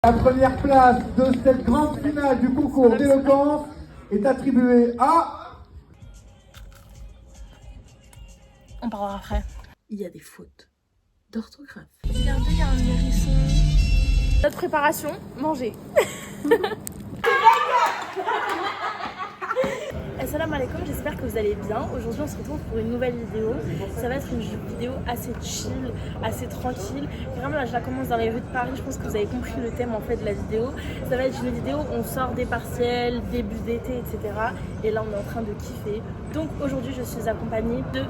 La première place de cette grande finale du concours d'éloquence est attribuée à... On parlera après. Il y a des fautes d'orthographe. Regardez, il y a un hérisson. Notre préparation, manger. Assalamu alaikum, j'espère que vous allez bien. Aujourd'hui on se retrouve pour une nouvelle vidéo. Ça va être une vidéo assez chill, assez tranquille. Vraiment là je la commence dans les rues de Paris, je pense que vous avez compris le thème en fait de la vidéo. Ça va être une vidéo où on sort des partiels, début d'été, etc. Et là on est en train de kiffer. Donc aujourd'hui je suis accompagnée de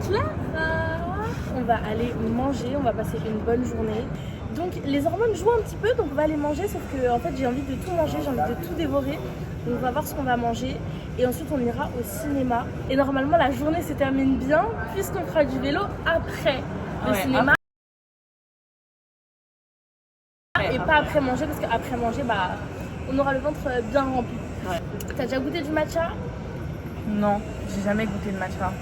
Clara. On va aller manger, on va passer une bonne journée. Donc les hormones jouent un petit peu, donc on va aller manger, sauf que en fait j'ai envie de tout manger, j'ai envie de tout dévorer. Donc on va voir ce qu'on va manger et ensuite on ira au cinéma. Et normalement la journée se termine bien puisqu'on fera du vélo après le cinéma. Et pas après manger parce qu'après manger bah on aura le ventre bien rempli. Ouais. T'as déjà goûté du matcha? Non, j'ai jamais goûté de matcha.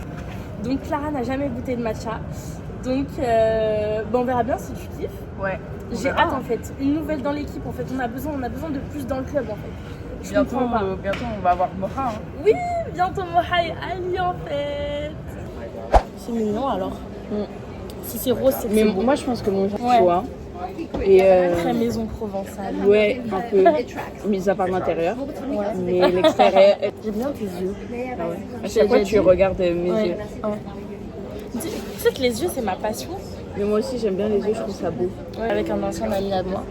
Donc Clara n'a jamais goûté de matcha. Donc on verra bien si tu kiffes. Ouais. J'ai hâte en fait. Une nouvelle dans l'équipe en fait. On a besoin de plus dans le club en fait. Bientôt on va avoir Moha. Hein. Oui, bientôt Moha et Ali en fait. C'est mignon alors. Si c'est rose, c'est beau. Moi je pense que mon choix. Et très maison provençale. Ouais, un peu. Mis à part l'intérieur. Ouais. Mais l'extérieur. J'aime bien tes yeux. Ah ouais. À chaque fois tu regardes mes yeux. Ouais. Tu sais que les yeux c'est ma passion. Mais moi aussi j'aime bien les yeux, je trouve ça beau. Ouais, avec un ancien ami à moi.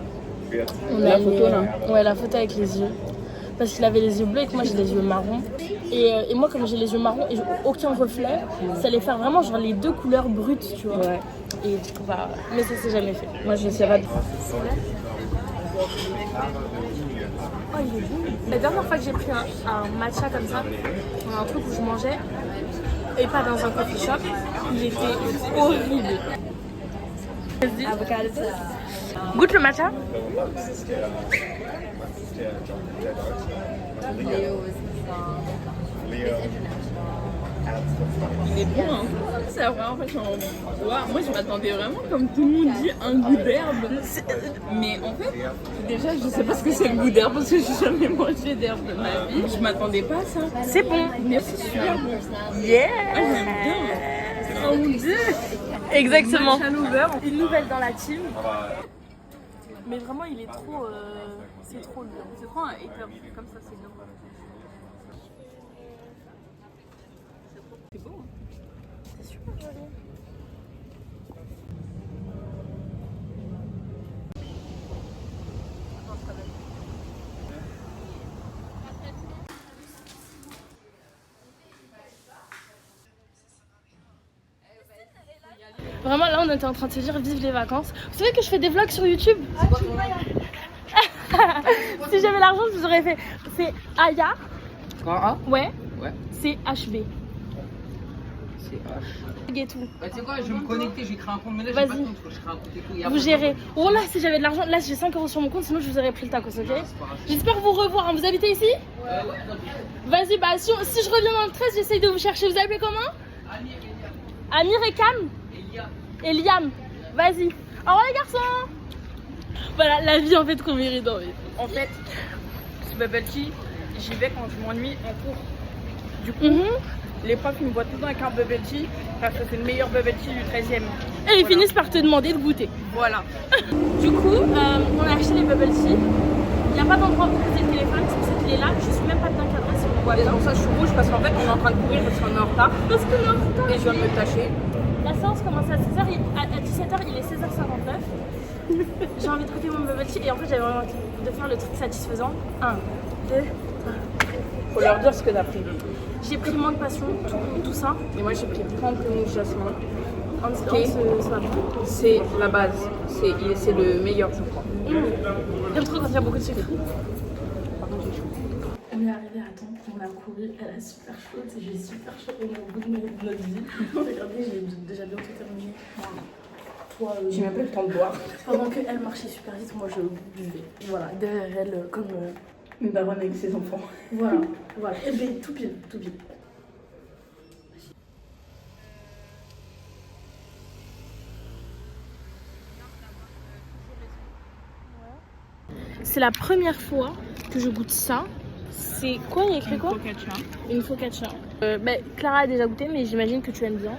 La photo là. Ouais, la photo avec les yeux. Parce qu'il avait les yeux bleus et que moi j'ai les yeux marrons. Et moi comme j'ai les yeux marrons et aucun reflet, ça allait faire vraiment genre les deux couleurs brutes, tu vois. Ouais. Et du coup bah, mais ça s'est jamais fait. Moi j'essaierai de... Oh il est beau. La dernière fois que j'ai pris un matcha comme ça, un truc où je mangeais, et pas dans un coffee shop, il était horrible. Avocado. Goûte le matcha. Il est bon, hein. C'est la première fois que j'en vois. Moi, je m'attendais vraiment, comme tout le monde dit, un goût d'herbe. Mais en fait, déjà, je sais pas ce que c'est le goût d'herbe parce que j'ai jamais mangé d'herbe de ma vie. Je m'attendais pas à ça. C'est bon. Mais c'est super bon. Yeah. Ah, j'aime bien. Un ou deux. Exactement. Une nouvelle dans la team. Mais vraiment, il est trop... c'est trop lui. C'est trop un hater. Comme ça, c'est bien. C'est beau, hein. C'est super joli. Vraiment là on était en train de se dire vive les vacances. Vous savez que je fais des vlogs sur YouTube? Si j'avais l'argent je vous aurais fait. C'est Aya. Ah, Ouais. Ouais. C'est HB. C'est H. Et tout. Bah, tu sais quoi, je vais me connecter, j'ai créé un compte, mais là j'ai pas de compte, je crée un compte éco. Vous gérez. Oh là si j'avais de l'argent, là j'ai 5 € sur mon compte, sinon je vous aurais pris le tacos, ok? J'espère vous revoir, hein. Vous habitez ici? Ouais, Vas-y, bah si je reviens dans le 13, j'essaye de vous chercher. Vous appelez comment? Amir et Cam? Et Liam. Vas-y. Au revoir les garçons. Voilà, la vie en fait qu'on mérite dans vie. En fait, ce bubble tea, j'y vais quand je m'ennuie en cours. Du coup, les profs ils me voient tout le temps avec un bubble tea parce que c'est le meilleur bubble tea du 13e. Et ils finissent par te demander de goûter. Voilà. Du coup, on a acheté les bubble tea. Il n'y a pas d'endroit pour poser le téléphone, c'est pour ça qu'il est là. Je suis même pas bien cadrée si on voit Ouais, bien. pour ça je suis rouge parce qu'en fait on est en train de courir parce qu'on est en retard. Parce qu'on est en retard. Et je viens de me tâcher. La séance commence à 16h, à 17h il est 16h59. J'ai envie de goûter mon bubble tea et en fait j'avais envie de faire le truc satisfaisant. 1, 2, 3. Faut leur dire ce que t'as pris. J'ai pris mangue passion, tout ça. Et moi j'ai pris pamplemousse jasmin. Ok. C'est la base. C'est le meilleur je crois. J'aime trop quand il y a beaucoup de sucre. On est arrivé à temps, on a couru, elle a super chaud, j'ai super chaud au bout de notre vie. Regardez, j'ai déjà bientôt terminé. Toi, J'ai même pas le temps de boire. pendant qu'elle marchait super vite, moi je buvais. Voilà, derrière elle, comme Une baronne avec ses enfants. voilà. Et bien, tout pile. c'est la première fois que je goûte ça. C'est quoi, il y a écrit quoi? Une focaccia. Clara a déjà goûté, mais j'imagine que tu aimes bien.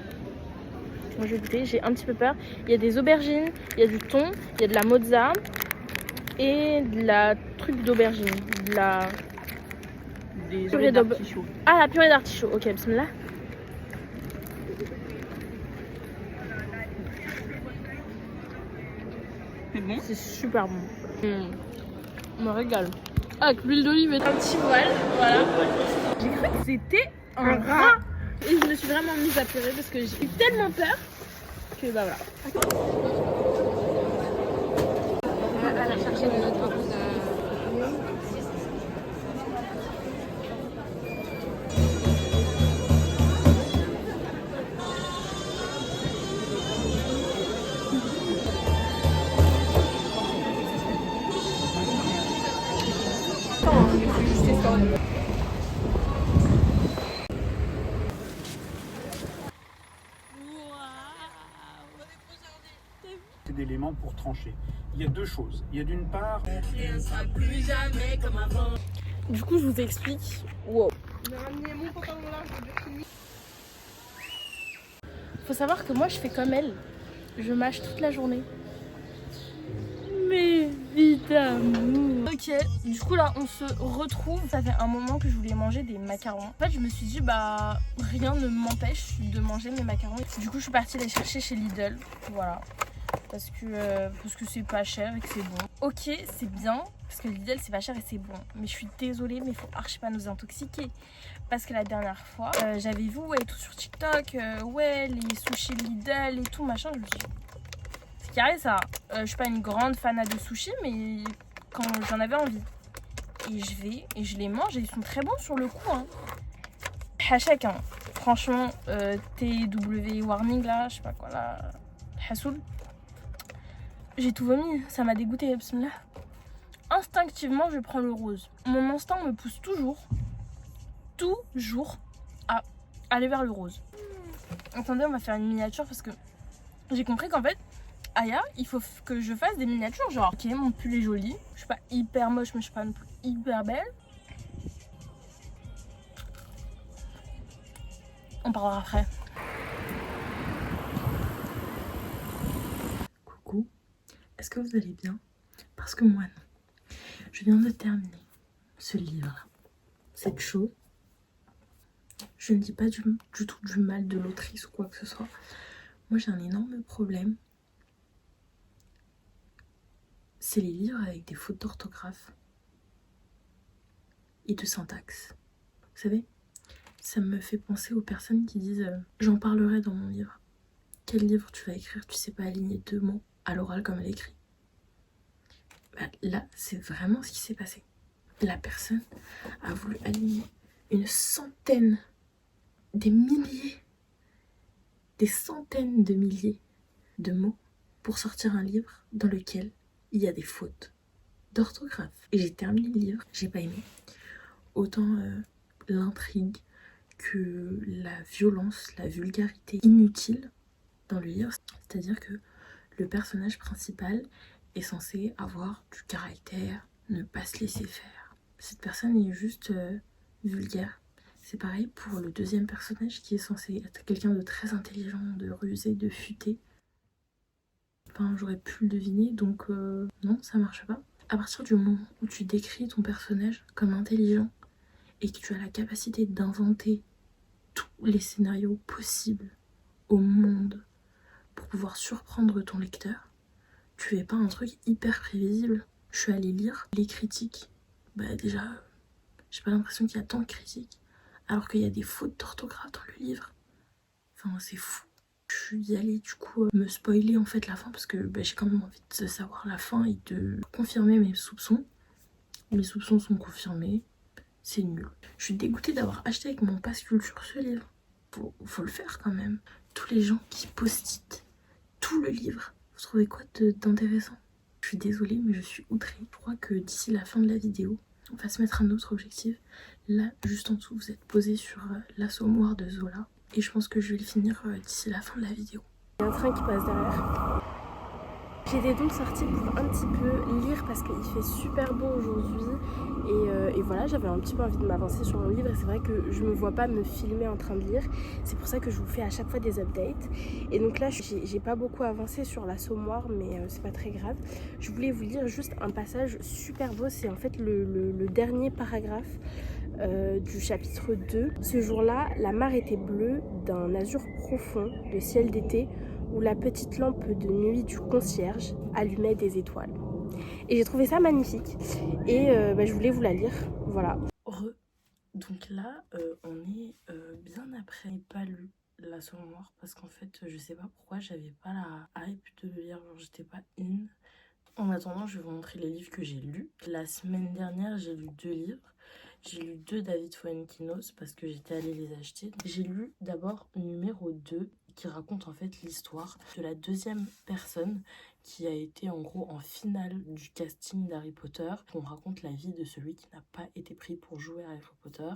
Moi je vais goûter, j'ai un petit peu peur. Il y a des aubergines, il y a du thon, il y a de la mozza et de la truc d'aubergine. De la purée d'artichaut. Ah, la purée d'artichaut, ok, bismillah. C'est bon? C'est super bon. On me régale. Ah, avec l'huile d'olive et un petit voile, voilà. J'ai cru que c'était un rat. Et je me suis vraiment mise à pleurer parce que j'ai eu tellement peur que bah voilà. Elle a cherché de notre d'éléments pour trancher. Il y a deux choses. Il y a d'une part... Du coup, je vous explique. Wow. Faut savoir que moi, je fais comme elle. Je mâche toute la journée. Mais évidemment. Ok, du coup là on se retrouve. Ça fait un moment que je voulais manger des macarons. En fait je me suis dit bah rien ne m'empêche de manger mes macarons. Du coup je suis partie les chercher chez Lidl. Voilà. Parce que c'est pas cher et que c'est bon. Ok, c'est bien parce que Lidl c'est pas cher et c'est bon. Mais je suis désolée, mais il faut archi pas nous intoxiquer. Parce que la dernière fois j'avais vu tout sur TikTok, les sushis Lidl et tout machin. Je me suis dit c'est carré ça. Je suis pas une grande fan de sushis, mais quand j'en avais envie. Et je les mange et ils sont très bons sur le coup. Hein. Hachek, hein. Franchement, TW warning là, je sais pas quoi là. Hassoul. J'ai tout vomi, ça m'a dégoûté. Instinctivement, je prends le rose. Mon instinct me pousse toujours à aller vers le rose. Attendez, on va faire une miniature parce que j'ai compris qu'en fait, Aya, il faut que je fasse des miniatures. Genre, ok, mon pull est joli. Je suis pas hyper moche, mais je suis pas non plus hyper belle. On parlera après. Coucou, est-ce que vous allez bien? Parce que moi non. Je viens de terminer ce livre-là. Cette chose. Je ne dis pas du tout du mal de l'autrice ou quoi que ce soit. Moi j'ai un énorme problème. C'est les livres avec des fautes d'orthographe et de syntaxe. Vous savez, ça me fait penser aux personnes qui disent j'en parlerai dans mon livre. Quel livre tu vas écrire? Tu sais pas aligner 2 mots à l'oral comme elle écrit. Bah, là, c'est vraiment ce qui s'est passé. La personne a voulu aligner une centaine, des milliers, des centaines de milliers de mots pour sortir un livre dans lequel il y a des fautes d'orthographe. Et j'ai terminé le livre, j'ai pas aimé. Autant l'intrigue que la violence, la vulgarité inutile dans le livre. C'est-à-dire que le personnage principal est censé avoir du caractère, ne pas se laisser faire. Cette personne est juste vulgaire. C'est pareil pour le deuxième personnage qui est censé être quelqu'un de très intelligent, de rusé, de futé. Enfin, j'aurais pu le deviner, donc non, ça marche pas. À partir du moment où tu décris ton personnage comme intelligent et que tu as la capacité d'inventer tous les scénarios possibles au monde pour pouvoir surprendre ton lecteur, tu fais pas un truc hyper prévisible. Je suis allée lire les critiques. Bah déjà, j'ai pas l'impression qu'il y a tant de critiques, alors qu'il y a des fautes d'orthographe dans le livre. Enfin, c'est fou. Je suis allée du coup me spoiler en fait la fin parce que j'ai quand même envie de savoir la fin et de confirmer mes soupçons. Mes soupçons sont confirmés, c'est nul. Je suis dégoûtée d'avoir acheté avec mon pass culture ce livre. Faut le faire quand même. Tous les gens qui post-it tout le livre, vous trouvez quoi d'intéressant? Je suis désolée mais je suis outrée. Je crois que d'ici la fin de la vidéo, on va se mettre un autre objectif. Là, juste en dessous, vous êtes posé sur l'Assommoir de Zola. Et je pense que je vais le finir d'ici la fin de la vidéo. Il y a un train qui passe derrière. J'étais donc sortie pour un petit peu lire parce qu'il fait super beau aujourd'hui et voilà, j'avais un petit peu envie de m'avancer sur mon livre et c'est vrai que je me vois pas me filmer en train de lire, c'est pour ça que je vous fais à chaque fois des updates. Et donc là j'ai pas beaucoup avancé sur l'Assommoir mais c'est pas très grave. Je voulais vous lire juste un passage super beau, c'est en fait le dernier paragraphe du chapitre 2. Ce jour-là, la mer était bleue d'un azur profond de ciel d'été où la petite lampe de nuit du concierge allumait des étoiles. Et j'ai trouvé ça magnifique et je voulais vous la lire, voilà. Donc là, on est bien après. J'ai pas lu l'Assommoir parce qu'en fait, je sais pas pourquoi j'avais pas la hype de le lire, genre j'étais pas in. En attendant, je vais vous montrer les livres que j'ai lus. La semaine dernière, j'ai lu 2 livres. J'ai lu 2 David Fuenquinos parce que j'étais allée les acheter. J'ai lu d'abord numéro 2 qui raconte en fait l'histoire de la deuxième personne qui a été en gros en finale du casting d'Harry Potter. On raconte la vie de celui qui n'a pas été pris pour jouer à Harry Potter.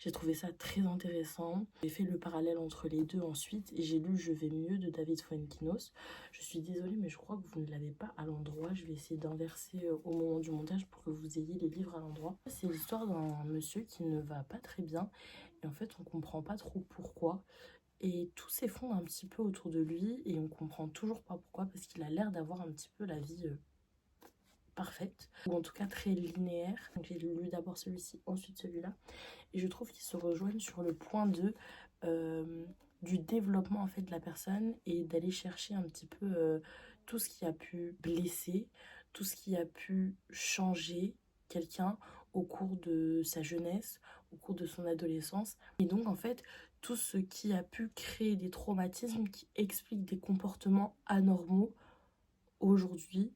J'ai trouvé ça très intéressant. J'ai fait le parallèle entre les deux ensuite et j'ai lu Je vais mieux de David Fuenquinos. Je suis désolée mais je crois que vous ne l'avez pas à l'endroit. Je vais essayer d'inverser au moment du montage pour que vous ayez les livres à l'endroit. C'est l'histoire d'un monsieur qui ne va pas très bien et en fait on comprend pas trop pourquoi. Et tout s'effondre un petit peu autour de lui et on comprend toujours pas pourquoi parce qu'il a l'air d'avoir un petit peu la vie parfaite ou en tout cas très linéaire. Donc j'ai lu d'abord celui-ci, ensuite celui-là et je trouve qu'ils se rejoignent sur le point du développement en fait de la personne et d'aller chercher un petit peu tout ce qui a pu blesser, tout ce qui a pu changer quelqu'un au cours de sa jeunesse, au cours de son adolescence. Et donc en fait, tout ce qui a pu créer des traumatismes qui expliquent des comportements anormaux aujourd'hui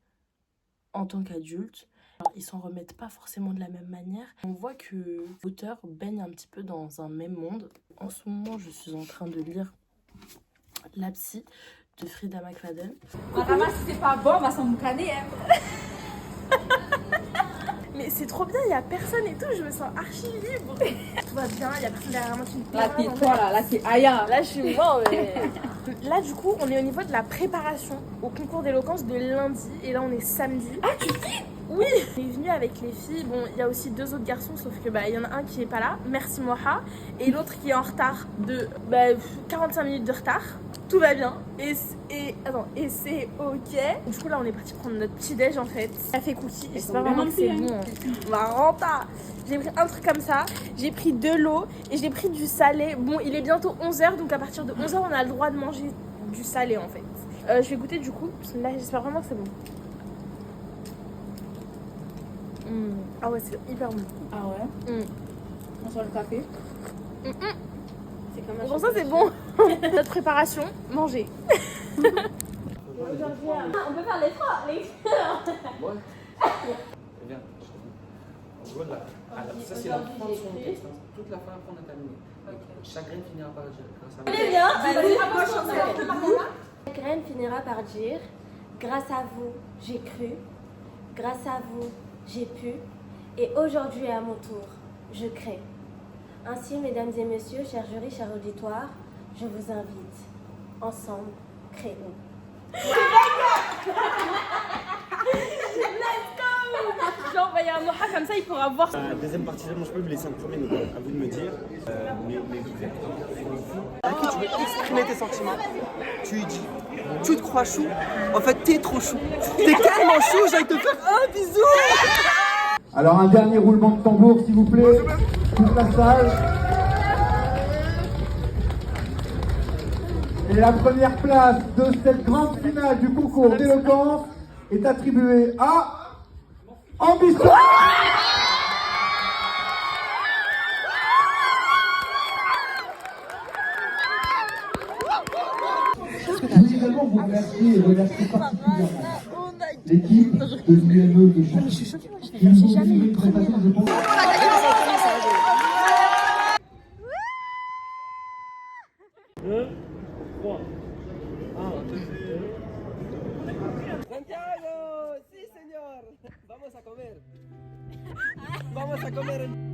en tant qu'adulte. Ils s'en remettent pas forcément de la même manière. On voit que l'auteur baigne un petit peu dans un même monde. En ce moment, je suis en train de lire La Psy de Frida McFadden. Madame, si c'est pas bon, on va s'en boucaner, hein. Mais c'est trop bien, il y a personne et tout, je me sens archi libre. Tout va bien, il y a personne derrière moi qui me Là, parle. t'es toi, là, t'es Aya. Là, je suis mort, mais... Là, du coup, on est au niveau de la préparation au concours d'éloquence de lundi. Et là, on est samedi. Ah, tu fais? Oui. On est venu avec les filles. Bon, il y a aussi 2 autres garçons, sauf que il y en a un qui est pas là. Merci Moha. Et l'autre qui est en retard de 45 minutes de retard. Tout va bien. Et c'est ok. Du coup, là, on est parti prendre notre petit déj en fait. Café cookie. J'espère vraiment que c'est bon. On va rentrer. J'ai pris un truc comme ça, j'ai pris de l'eau et j'ai pris du salé. Bon, il est bientôt 11h, donc à partir de 11h, on a le droit de manger du salé en fait. Je vais goûter du coup, parce que là, j'espère vraiment que c'est bon. Ah ouais, c'est hyper bon. Ah ouais? On sort le café. C'est comme pour ça, c'est bon. Notre préparation, manger. On peut faire l'effort, les Ouais. Viens, voilà. Alors, ça, c'est la fin de son texte. Toute la fin, après, on a terminé. Chagrin finira par dire. On est bien. Chagrin finira par dire grâce à vous, j'ai cru. Grâce à vous, j'ai pu. Et aujourd'hui, à mon tour, je crée. Ainsi, mesdames et messieurs, chers jurys, chers auditoires, je vous invite. Ensemble, créons. J'ai envoyé un Moha comme ça, il pourra voir. La deuxième partie, moi je peux me laisser en premier, donc à vous de me dire. À qui tu veux exprimer tes sentiments, tu lui dis. Tu te crois chou, en fait t'es trop chou. T'es tellement chou, j'ai envie de te faire un bisou. Alors un dernier roulement de tambour s'il vous plaît. Toute la salle. Et la première place de cette grande finale du concours d'éloquence est attribuée à Ambition. Je voulais également vous remercier et remercier particulièrement l'équipe de l'UME de Chantilly qui nous ont livré une prestation, je pense. Santiago, sí señor. Vamos a comer. Vamos a comer.